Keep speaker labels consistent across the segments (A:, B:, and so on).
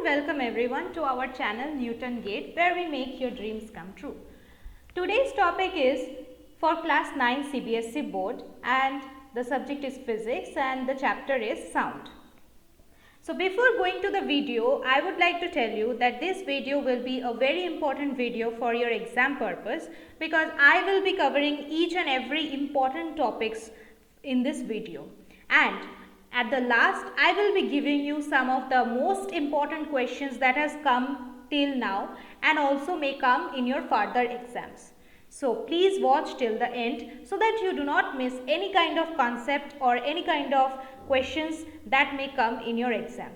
A: welcome everyone to our channel Newton Gate, where we make your dreams come true. Today's topic is for class 9 CBSE board and the subject is physics and the chapter is sound. So before going to the video, I would like to tell you that this video will be a very important video for your exam purpose, because I will be covering each and every important topics in this video, and at the last I will be giving you some of the most important questions that has come till now and also may come in your further exams. So please watch till the end so that you do not miss any kind of concept or any kind of questions that may come in your exam.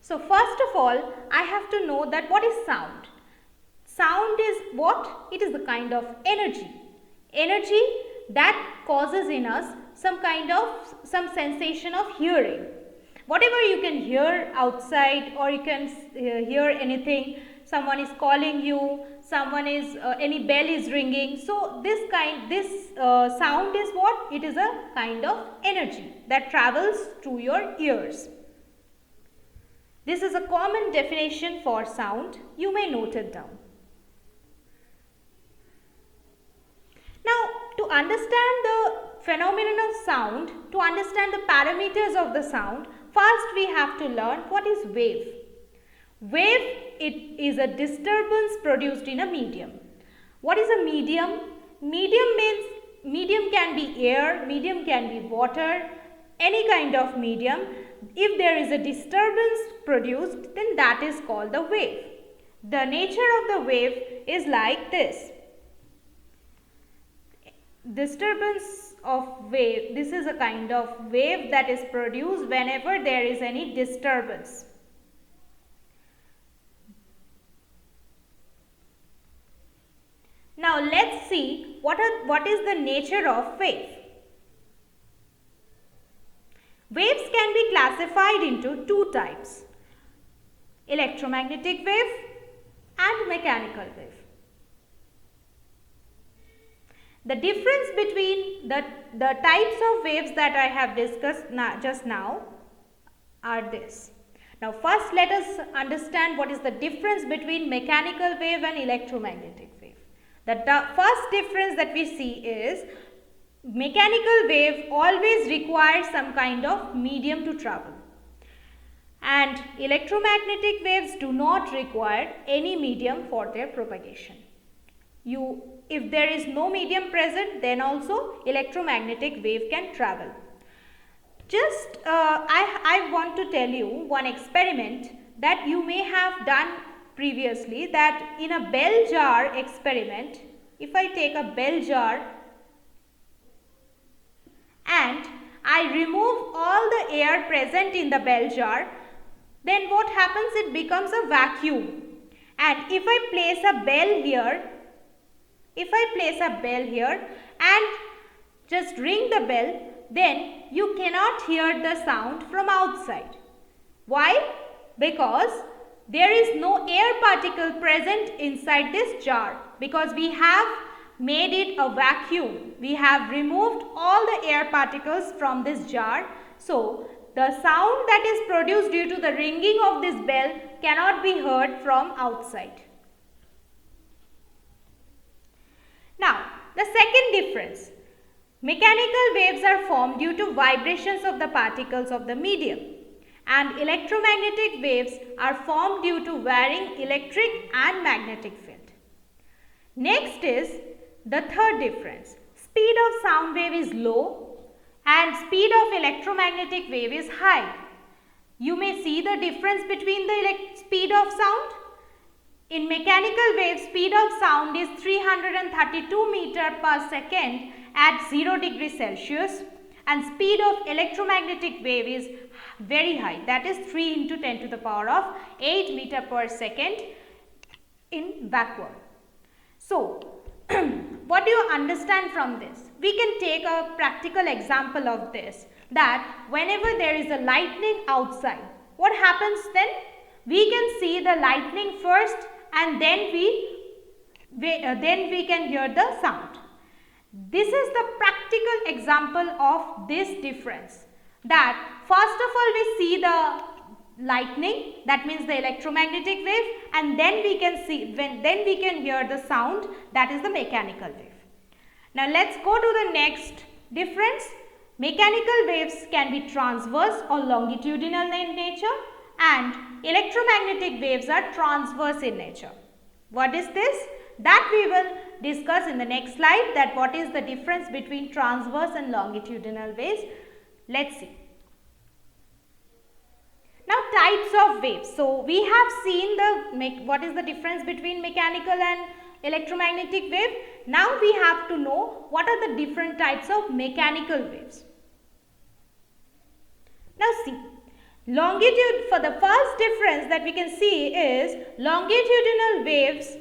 A: So first of all, I have to know that what is sound. Sound is what? It is the kind of energy. Energy that causes in us some sensation of hearing. Whatever you can hear outside, or you can hear anything, someone is calling you, someone is any bell is ringing. So this sound is what? It is a kind of energy that travels to your ears. This is a common definition for sound. You may note it down. Now, to understand the phenomenon of sound, to understand the parameters of the sound, first we have to learn what is wave. Wave, it is a disturbance produced in a medium. What is a medium? Medium means, medium can be air, medium can be water, any kind of medium. If there is a disturbance produced, then that is called the wave. The nature of the wave is like this. Disturbance of wave, this is a kind of wave that is produced whenever there is any disturbance. Now let's see what is the nature of wave. Waves can be classified into two types: electromagnetic wave and mechanical wave. The difference between the types of waves that I have discussed just now are this. Now first let us understand what is the difference between mechanical wave and electromagnetic wave. The first difference that we see is mechanical wave always requires some kind of medium to travel, and electromagnetic waves do not require any medium for their propagation. If there is no medium present, then also electromagnetic wave can travel. Just I want to tell you one experiment that you may have done previously, that in a bell jar experiment, if I take a bell jar and I remove all the air present in the bell jar, then what happens? It becomes a vacuum. And if I place a bell here, and just ring the bell, then you cannot hear the sound from outside. Why? Because there is no air particle present inside this jar, because we have made it a vacuum. We have removed all the air particles from this jar. So the sound that is produced due to the ringing of this bell cannot be heard from outside. Now, the second difference. Mechanical waves are formed due to vibrations of the particles of the medium, and electromagnetic waves are formed due to varying electric and magnetic field. Next is the third difference. Speed of sound wave is low and speed of electromagnetic wave is high. You may see the difference between the speed of sound. In mechanical wave, speed of sound is 332 meter per second at 0 degree Celsius, and speed of electromagnetic wave is very high, that is 3 into 10 to the power of 8 meter per second in vacuum. So what do you understand from this? We can take a practical example of this, that whenever there is a lightning outside, what happens then? We can see the lightning first, and then we can hear the sound. This is the practical example of this difference. that first of all we see the lightning, that means the electromagnetic wave, and then we can hear the sound, that is the mechanical wave. Now let's go to the next difference. Mechanical waves can be transverse or longitudinal in nature, and electromagnetic waves are transverse in nature. What is this? That we will discuss in the next slide, that what is the difference between transverse and longitudinal waves. Let's see. Now types of waves. So we have seen what is the difference between mechanical and electromagnetic wave. Now we have to know what are the different types of mechanical waves. Now see, for the first difference that we can see is longitudinal waves,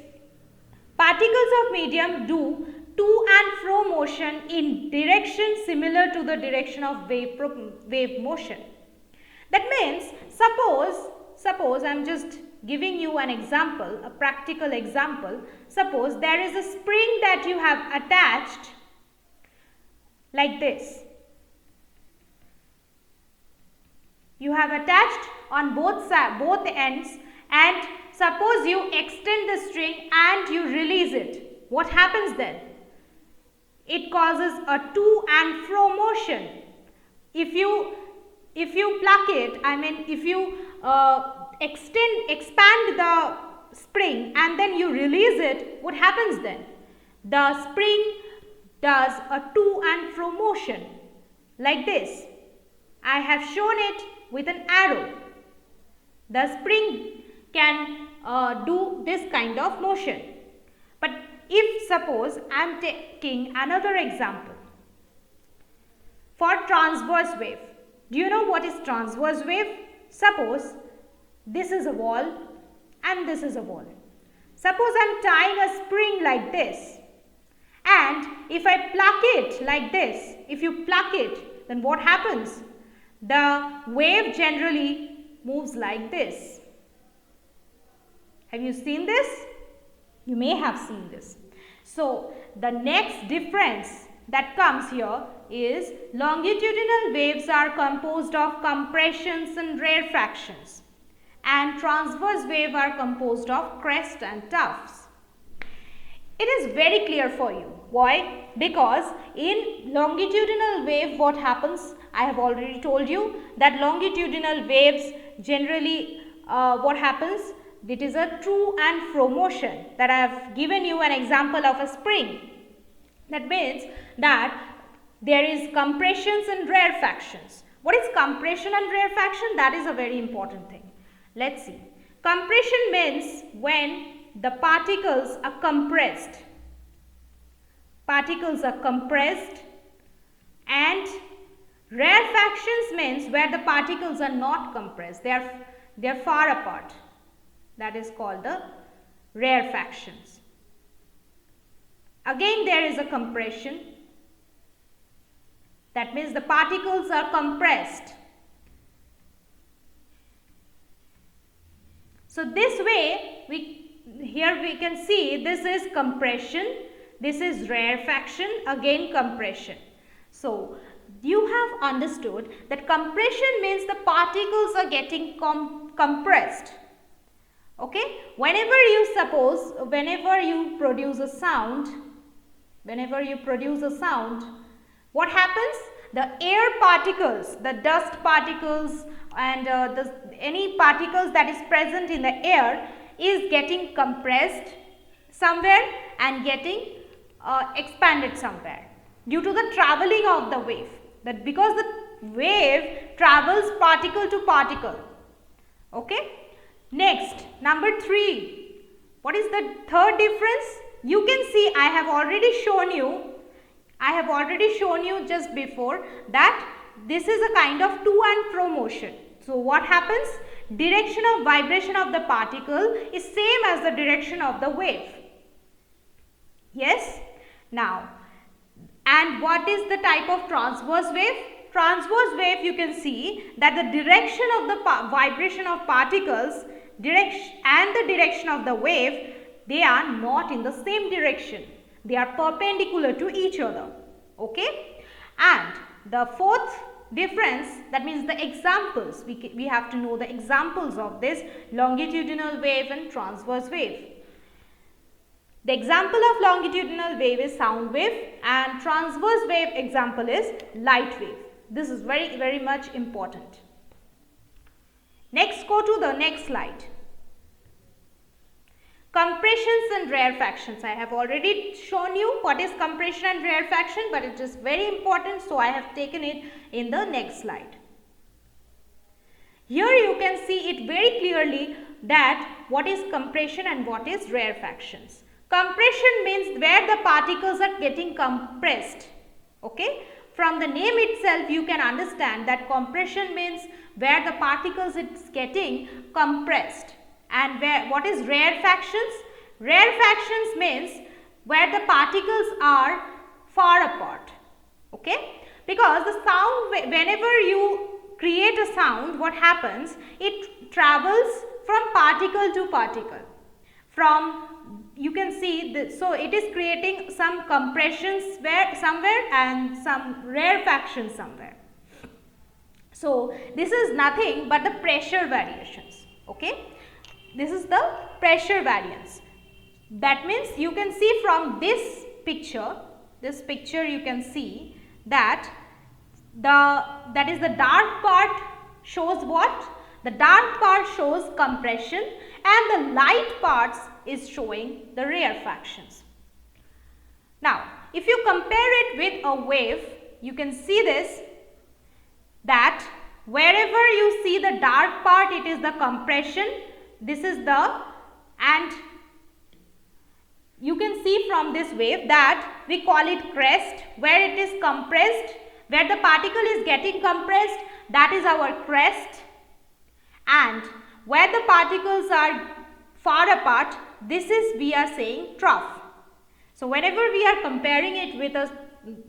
A: particles of medium do to and fro motion in direction similar to the direction of wave motion. That means suppose I am just giving you an example, a practical example. Suppose there is a spring that you have attached like this. You have attached on both ends, and suppose you extend the string and you release it. What happens then? It causes a to and fro motion. If you pluck it, I mean if you expand the spring and then you release it, what happens then? The spring does a to and fro motion like this. I have shown it with an arrow. The spring can do this kind of motion. But if suppose I am taking another example for transverse wave. Do you know what is transverse wave? Suppose this is a wall and this is a wall. Suppose I am tying a spring like this, and if I pluck it like this, if you pluck it, then what happens? The wave generally moves like this. Have you seen this? You may have seen this. So the next difference that comes here is longitudinal waves are composed of compressions and rarefactions, and transverse wave are composed of crest and tufts. It is very clear for you. Why? Because in longitudinal wave what happens, I have already told you that longitudinal waves generally what happens, it is a to and fro motion, that I have given you an example of a spring. That means that there is compressions and rarefactions. What is compression and rarefaction? That is a very important thing. Let's see. Compression means when the particles are compressed. Particles are compressed, and rarefactions means where the particles are not compressed. They are far apart. That is called the rarefactions. Again there is a compression. That means the particles are compressed. So this way here we can see this is compression, this is rarefaction, again compression. So you have understood that compression means the particles are getting compressed. Okay, whenever you produce a sound, what happens? The air particles, the dust particles and any particles that is present in the air is getting compressed somewhere and getting expanded somewhere due to the travelling of the wave. That because the wave travels particle to particle. Okay. Next, number 3. What is the third difference? You can see I have already shown you just before that this is a kind of to and fro motion. So what happens? Direction of vibration of the particle is same as the direction of the wave. Yes? Now, and what is the type of transverse wave? Transverse wave, you can see that the direction of the vibration of particles and the direction of the wave, they are not in the same direction. They are perpendicular to each other. Okay? And the fourth difference, that means the examples, we have to know the examples of this longitudinal wave and transverse wave. The example of longitudinal wave is sound wave and transverse wave example is light wave. This is very much important. Next, go to the next slide. Compressions and rarefactions. I have already shown you what is compression and rarefaction, but it is very important, so I have taken it in the next slide. Here you can see it very clearly that what is compression and what is rarefactions. Compression means where the particles are getting compressed. Okay? From the name itself you can understand that compression means where the particles is getting compressed. And what is rarefactions? Rarefactions means where the particles are far apart. Okay? Because the sound, whenever you create a sound, what happens? It travels from particle to particle. You can see this, so it is creating some compressions somewhere and some rarefaction somewhere. So this is nothing but the pressure variations. Okay? This is the pressure variance. That means you can see from this picture you can see that that is the dark part shows what? The dark part shows compression and the light parts is showing the rarefactions. Now, if you compare it with a wave, you can see this, that wherever you see the dark part, it is the compression. This is and you can see from this wave that we call it crest, where it is compressed, where the particle is getting compressed, that is our crest, and where the particles are far apart, this is we are saying trough. So whenever we are comparing it with a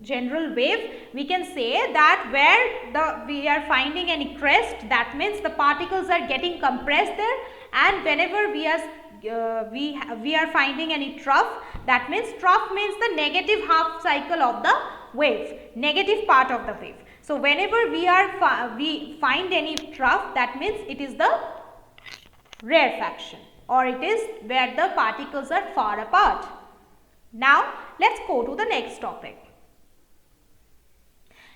A: general wave, we can say that where we are finding any crest, that means the particles are getting compressed there, and whenever we are finding any trough, that means trough means the negative half cycle of the wave, negative part of the wave. So whenever we find any trough, that means it is the rarefaction, or it is where the particles are far apart. Now let's go to the next topic.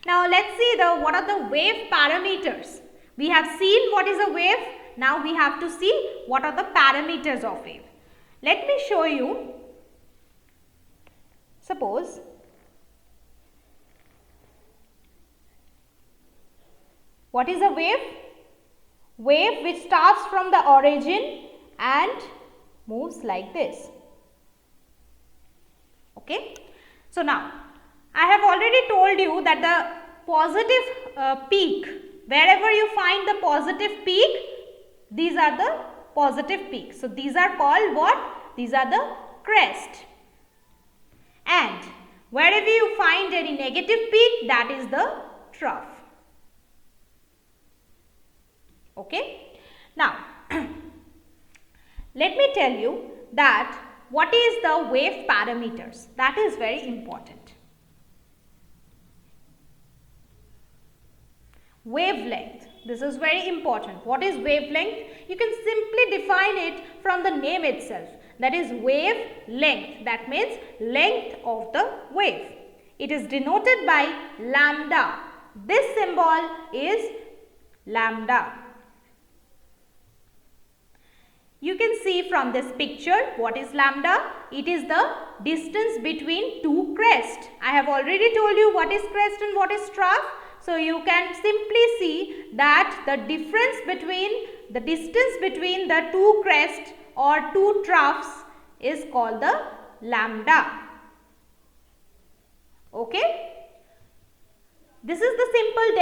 A: Now let's see what are the wave parameters. We have seen what is a wave. Now we have to see what are the parameters of wave. Let me show you. Suppose what is a wave? Wave which starts from the origin and moves like this. Okay. So now I have already told you that the positive peak, wherever you find the positive peak, these are the positive peaks. So these are called what? These are the crest. And wherever you find any negative peak, that is the trough. Okay. Now let me tell you that what is the wave parameters. That is very important. Wavelength. This is very important. What is wavelength? You can simply define it from the name itself. That is wavelength. That means length of the wave. It is denoted by lambda. This symbol is lambda. You can see from this picture what is lambda. It is the distance between two crests. I have already told you what is crest and what is trough. So you can simply see that the distance between the two crests or two troughs is called the lambda. Okay. This is the simple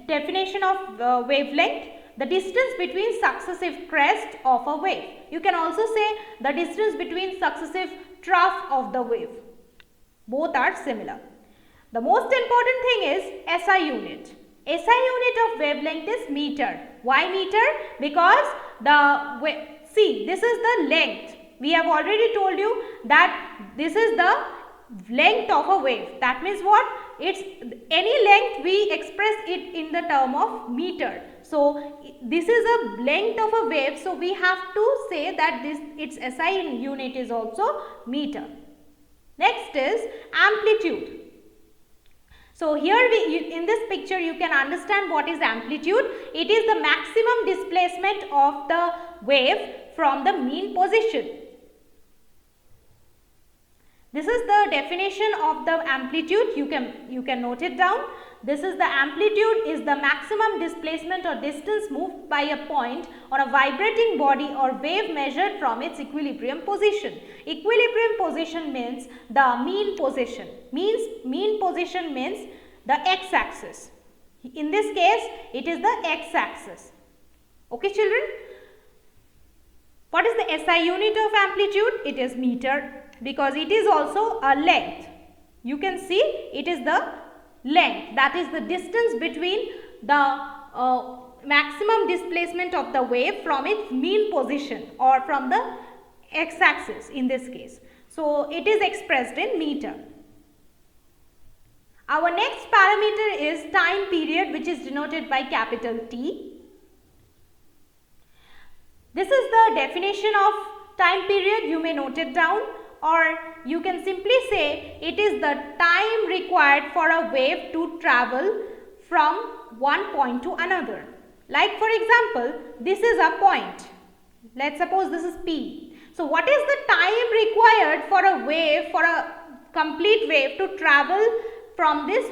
A: definition of wavelength. The distance between successive crests of a wave. You can also say the distance between successive trough of the wave. Both are similar. The most important thing is SI unit. SI unit of wavelength is meter. Why meter? Because this is the length. We have already told you that this is the length of a wave. That means what? it's any length we express it in the term of meter. So this is a length of a wave, so we have to say that its SI unit is also meter. Next is amplitude. So here in this picture you can understand what is amplitude. It is the maximum displacement of the wave from the mean position. This is the definition of the amplitude. You can note it down. This is the amplitude is the maximum displacement or distance moved by a point on a vibrating body or wave measured from its equilibrium position. Equilibrium position means the mean position. Mean position means the x-axis. In this case, it is the x-axis. Okay, children? What is the SI unit of amplitude? It is meter, because it is also a length. You can see it is the length, that is the distance between the maximum displacement of the wave from its mean position or from the x-axis in this case. So it is expressed in meter. Our next parameter is time period, which is denoted by capital T. This is the definition of time period. You may note it down, or you can simply say it is the time required for a wave to travel from one point to another. Like for example, this is a point. Let's suppose this is P. So what is the time required for a wave, for a complete wave to travel from this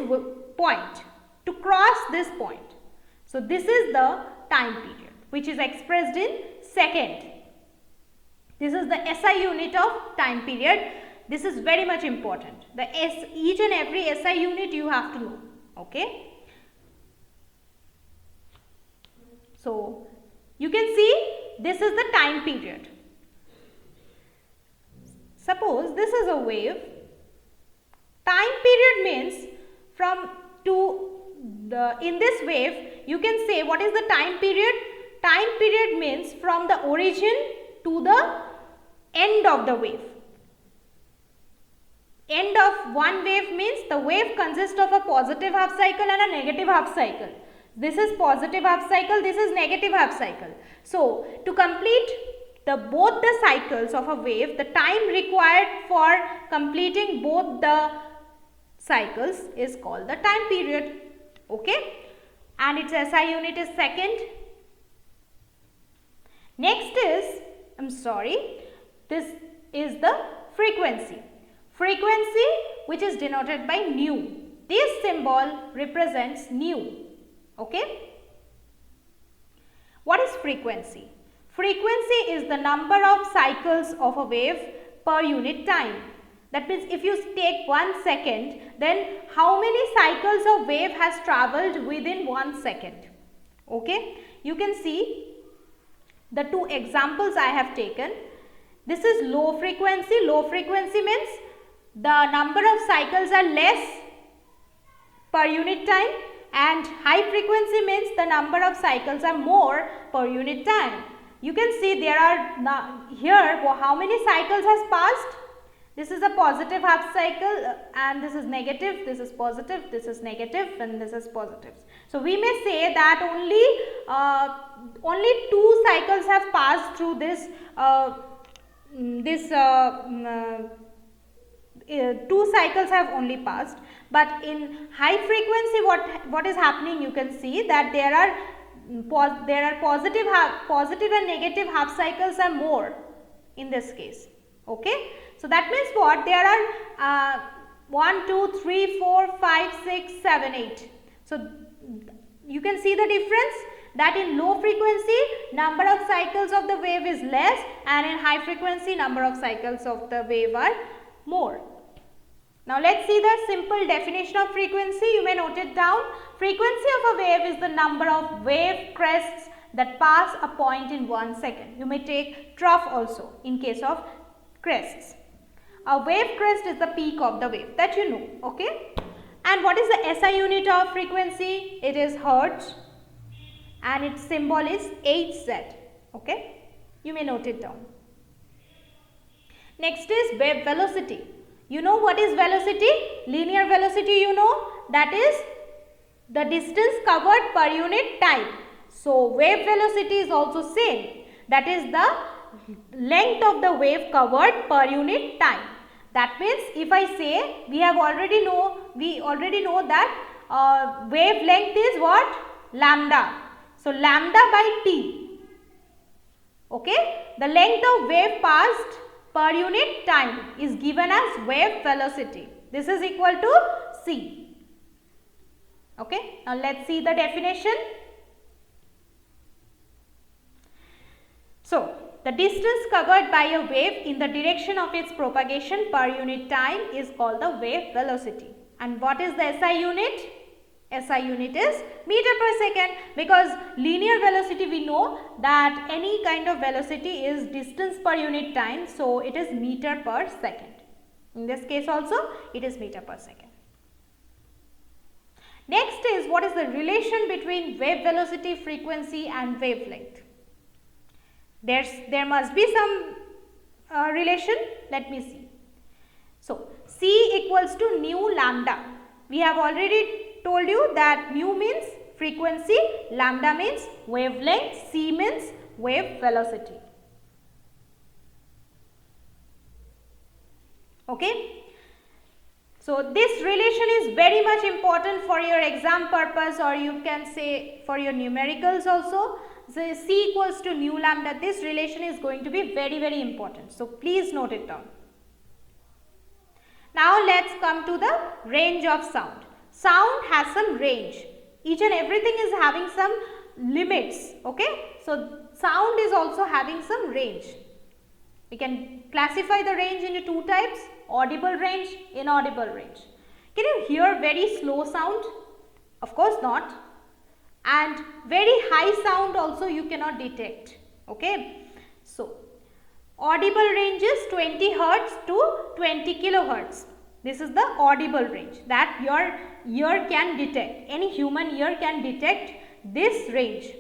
A: point, to cross this point? So this is the time period, which is expressed in second. This is the SI unit of time period. This is very much important. Each and every SI unit you have to know. Okay. So you can see this is the time period. Suppose this is a wave. Time period means in this wave you can say what is the time period. Time period means from the origin to the end of the wave. End of one wave means the wave consists of a positive half cycle and a negative half cycle. This is positive half cycle, this is negative half cycle. So to complete both the cycles of a wave, the time required for completing both the cycles is called the time period. Okay, and its SI unit is second. Next is, this is the frequency. Frequency, which is denoted by nu. This symbol represents nu. Okay. What is frequency? Frequency is the number of cycles of a wave per unit time. That means if you take 1 second, then how many cycles of wave has travelled within 1 second? Okay. You can see the two examples I have taken. This is low frequency. Low frequency means the number of cycles are less per unit time, and high frequency means the number of cycles are more per unit time. You can see there are here how many cycles has passed. This is a positive half cycle and this is negative, this is positive, this is negative and this is positive. So we may say that only 2 cycles have passed through this 2 cycles have only passed, but in high frequency what is happening, you can see that there are positive and negative half cycles are more in this case. Okay, so that means what, there are 1 2 3 4 5 6 7 8. So you can see the difference, that in low frequency number of cycles of the wave is less, and in high frequency number of cycles of the wave are more. Now let's see the simple definition of frequency. You may note it down. Frequency of a wave is the number of wave crests that pass a point in 1 second. You may take trough also in case of crests. A wave crest is the peak of the wave, that you know. Okay. And what is the SI unit of frequency? It is hertz and its symbol is Hz. Okay. You may note it down. Next is wave velocity. You know what is velocity? Linear velocity, you know, that is the distance covered per unit time. So wave velocity is also same, that is the length of the wave covered per unit time. That means if I say, we already know that wavelength is what? Lambda. So lambda by t. Okay, the length of wave passed per unit time is given as wave velocity. This is equal to c. Okay, now let's see the definition. So, the distance covered by a wave in the direction of its propagation per unit time is called the wave velocity. And what is the SI unit? SI unit is meter per second, because linear velocity we know that any kind of velocity is distance per unit time, so it is meter per second. In this case also it is meter per second. Next is, what is the relation between wave velocity, frequency and wavelength? There must be some relation. Let me see. So, C equals to nu lambda. We have already told you that mu means frequency, lambda means wavelength, c means wave velocity. Okay. So this relation is very much important for your exam purpose, or you can say for your numericals also. So c equals to nu lambda, this relation is going to be very, very important. So please note it down. Now let's come to the range of sound. Sound has some range. Each and everything is having some limits. Okay. So sound is also having some range. We can classify the range into two types: audible range, inaudible range. Can you hear very slow sound? Of course not. And very high sound also you cannot detect. Okay. So audible range is 20 hertz to 20 kilohertz. This is the audible range that your ear can detect. Any human ear can detect this range.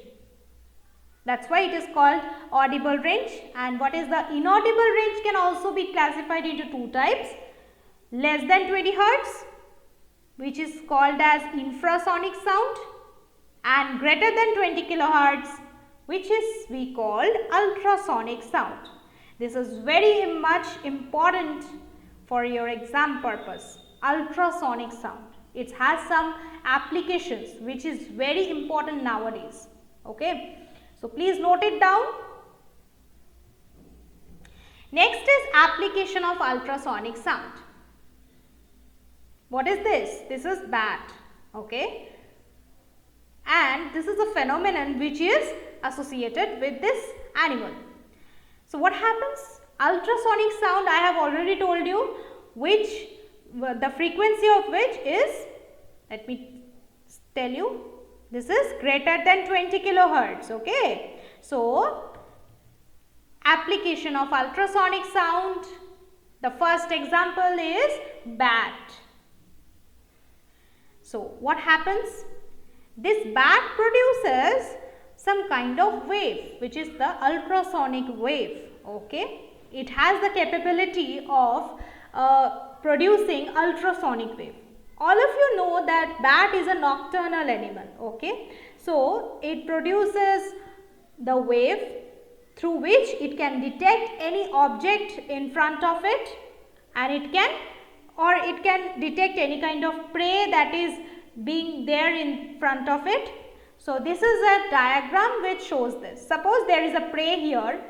A: That's why it is called audible range. And what is the inaudible range can also be classified into two types: less than 20 hertz, which is called as infrasonic sound, and greater than 20 kilohertz, which is we called ultrasonic sound. This is very much important for your exam purpose. Ultrasonic sound, it has some applications which is very important nowadays. Okay. So please note it down. Next is application of ultrasonic sound. What is this? This is bat. Okay. And this is a phenomenon which is associated with this animal. So what happens? Ultrasonic sound, I have already told you, which the frequency of which is, let me tell you, this is greater than 20 kilohertz. Okay. So application of ultrasonic sound, the first example is bat. So what happens? This bat produces some kind of wave, which is the ultrasonic wave. Okay. It has the capability of producing ultrasonic wave. All of you know that bat is a nocturnal animal. Okay. So it produces the wave through which it can detect any object in front of it, and it can detect any kind of prey that is being there in front of it. So this is a diagram which shows this. Suppose there is a prey here,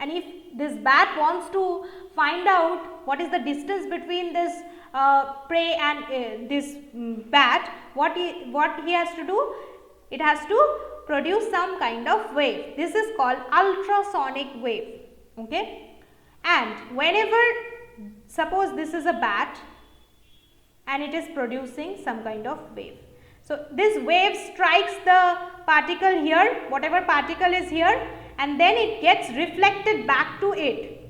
A: and if this bat wants to find out what is the distance between this prey and this bat, what he has to do? It has to produce some kind of wave. This is called ultrasonic wave. Okay. And whenever, suppose this is a bat and it is producing some kind of wave. So this wave strikes the particle here, whatever particle is here, and then it gets reflected back to it,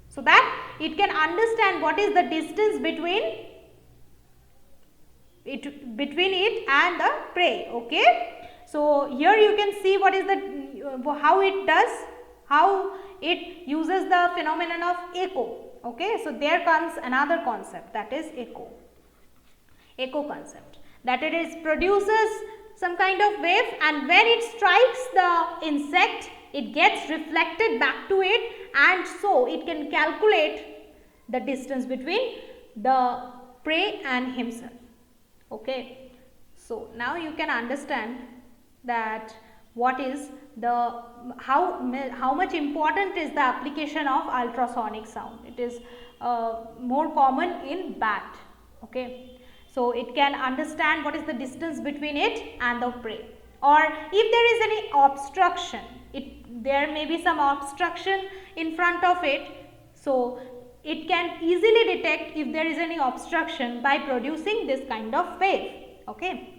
A: so that it can understand what is the distance between it and the prey. Okay. So here you can see what is the how it does, how it uses the phenomenon of echo. Okay, so there comes another concept, that is echo. Echo concept, that it is produces some kind of wave, and when it strikes the insect, it gets reflected back to it, and so it can calculate the distance between the prey and himself. Okay, so now you can understand that what is the how much important is the application of ultrasonic sound. It is more common in bat. Okay, so it can understand what is the distance between it and the prey, or if there is any obstruction, there may be some obstruction in front of it, so it can easily detect if there is any obstruction by producing this kind of wave. Okay.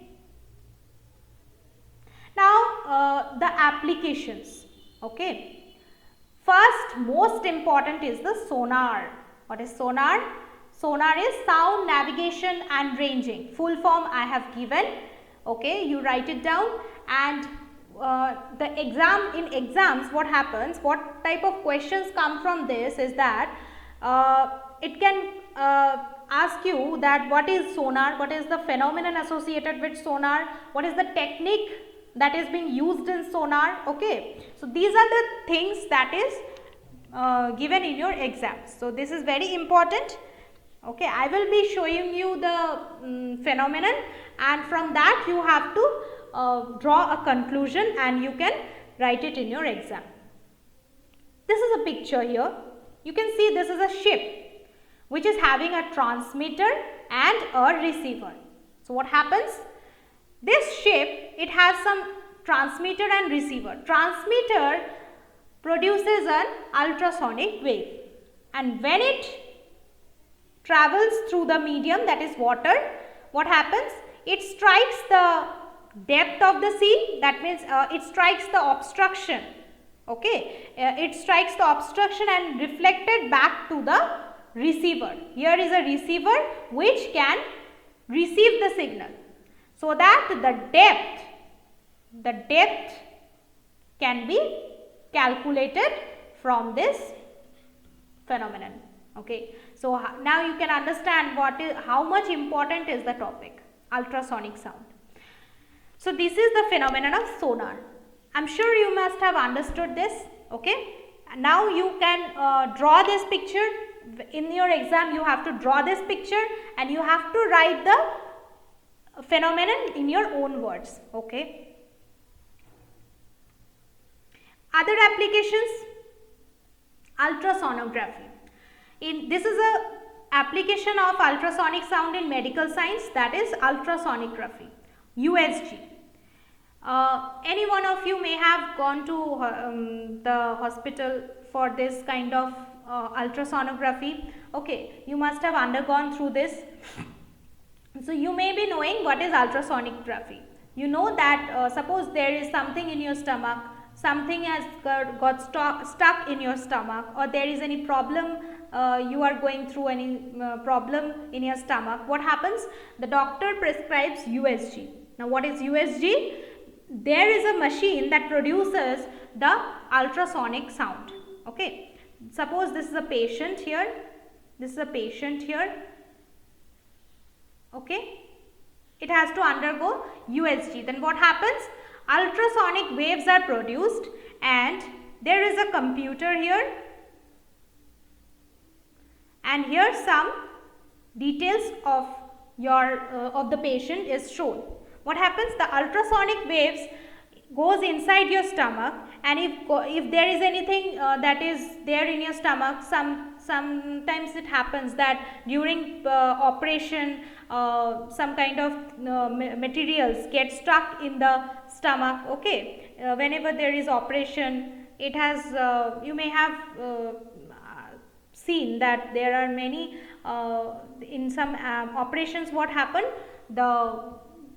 A: Now the applications. Okay. First, most important is the sonar. What is sonar? Sonar is sound navigation and ranging. Full form I have given. Okay, you write it down. And in exams what happens, what type of questions come from this is that it can ask you that what is sonar, what is the phenomenon associated with sonar, what is the technique that is being used in sonar. Okay, so these are the things that is given in your exams. So this is very important. Okay, I will be showing you the phenomenon, and from that you have to draw a conclusion and you can write it in your exam. This is a picture here. You can see this is a ship which is having a transmitter and a receiver. So what happens? This ship, it has some transmitter and receiver. Transmitter produces an ultrasonic wave, and when it travels through the medium, that is water, what happens? It strikes the depth of the sea, that means it strikes the obstruction. Okay, it strikes the obstruction and reflected back to the receiver. Here is a receiver which can receive the signal, so that the depth can be calculated from this phenomenon. Okay, so now you can understand how much important is the topic ultrasonic sound. So this is the phenomenon of sonar. I am sure you must have understood this. Okay, now you can draw this picture. In your exam you have to draw this picture and you have to write the phenomenon in your own words. Okay, other applications, ultrasonography. This is a application of ultrasonic sound in medical science, that is ultrasonography, USG. Any one of you may have gone to the hospital for this kind of ultrasonography. Okay, you must have undergone through this. So you may be knowing what is ultrasonography. You know that suppose there is something in your stomach, something has got stuck in your stomach, or there is any problem, you are going through any problem in your stomach. What happens? The doctor prescribes USG. Now what is USG? There is a machine that produces the ultrasonic sound. Okay, suppose this is a patient here, this is a patient here. Okay, it has to undergo USG. Then what happens? Ultrasonic waves are produced, and there is a computer here, and here some details of your of the patient is shown. What happens? The ultrasonic waves goes inside your stomach, and if there is anything that is there in your stomach, sometimes it happens that during operation some kind of materials get stuck in the stomach. Okay, whenever there is operation, it has you may have seen that there are many in some operations. What happened?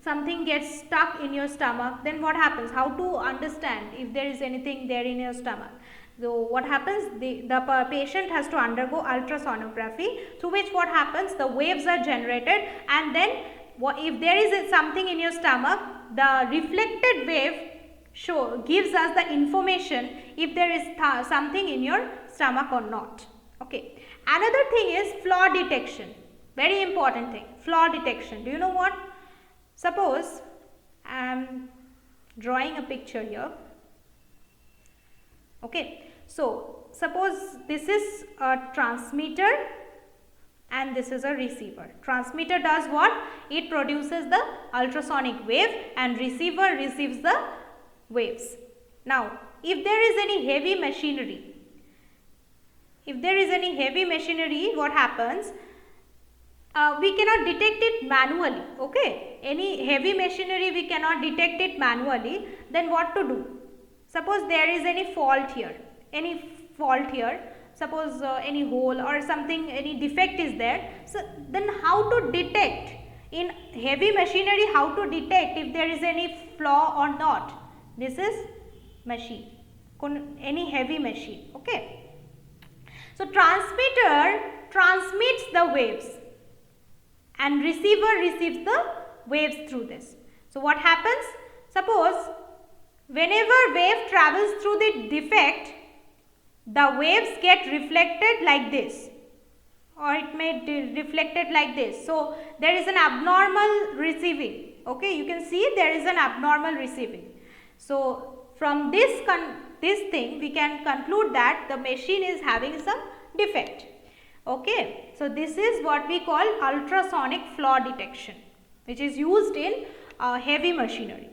A: Something gets stuck in your stomach. Then what happens? How to understand if there is anything there in your stomach? So what happens? The patient has to undergo ultrasonography, through which what happens? The waves are generated, and then if there is something in your stomach, the reflected wave gives us the information if there is something in your stomach or not. Okay, Another thing is flaw detection. Very important thing, flaw detection. Do you know what? Suppose I am drawing a picture here. Okay, so suppose this is a transmitter and this is a receiver. Transmitter does what? It produces the ultrasonic wave and receiver receives the waves. Now, if there is any heavy machinery, what happens? We cannot detect it manually. Okay, any heavy machinery we cannot detect it manually. Then what to do? Suppose there is any fault here, suppose any hole or something, any defect is there. So then how to detect in heavy machinery, how to detect if there is any flaw or not? This is machine, any heavy machine. Okay, so transmitter transmits the waves and receiver receives the waves through this. So what happens? Suppose whenever wave travels through the defect, the waves get reflected like this, or it may reflected like this. So there is an abnormal receiving. Okay, you can see there is an abnormal receiving. So from this thing we can conclude that the machine is having some defect. Okay, so this is what we call ultrasonic flaw detection, which is used in heavy machinery.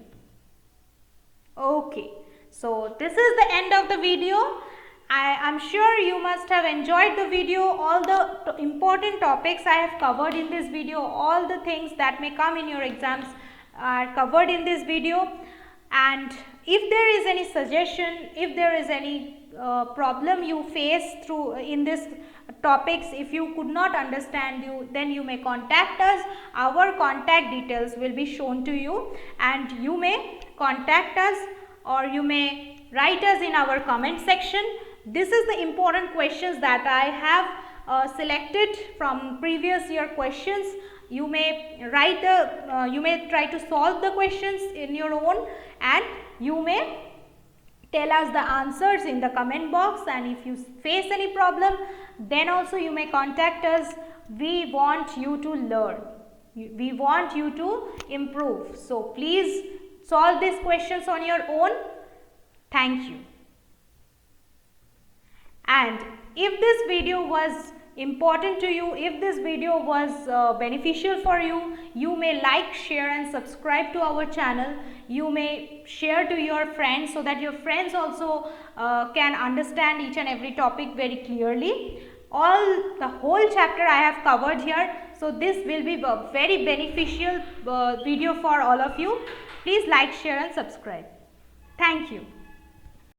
A: Okay, so this is the end of the video. I am sure you must have enjoyed the video. All the important topics I have covered in this video, all the things that may come in your exams are covered in this video. And if there is any suggestion, if there is any problem you face through in this topics, if you could not understand, then you may contact us. Our contact details will be shown to you, and you may contact us or you may write us in our comment section. This is the important questions that I have selected from previous year questions. You may write you may try to solve the questions in your own, and you may tell us the answers in the comment box. And if you face any problem, then also you may contact us. We want you to learn, we want you to improve. So please solve these questions on your own. Thank you. And if this video was important to you, if this video was beneficial for you, you may like, share and subscribe to our channel. You may share to your friends so that your friends also can understand each and every topic very clearly. The whole chapter I have covered here, so this will be a very beneficial video for all of you. Please like, share and subscribe. Thank you.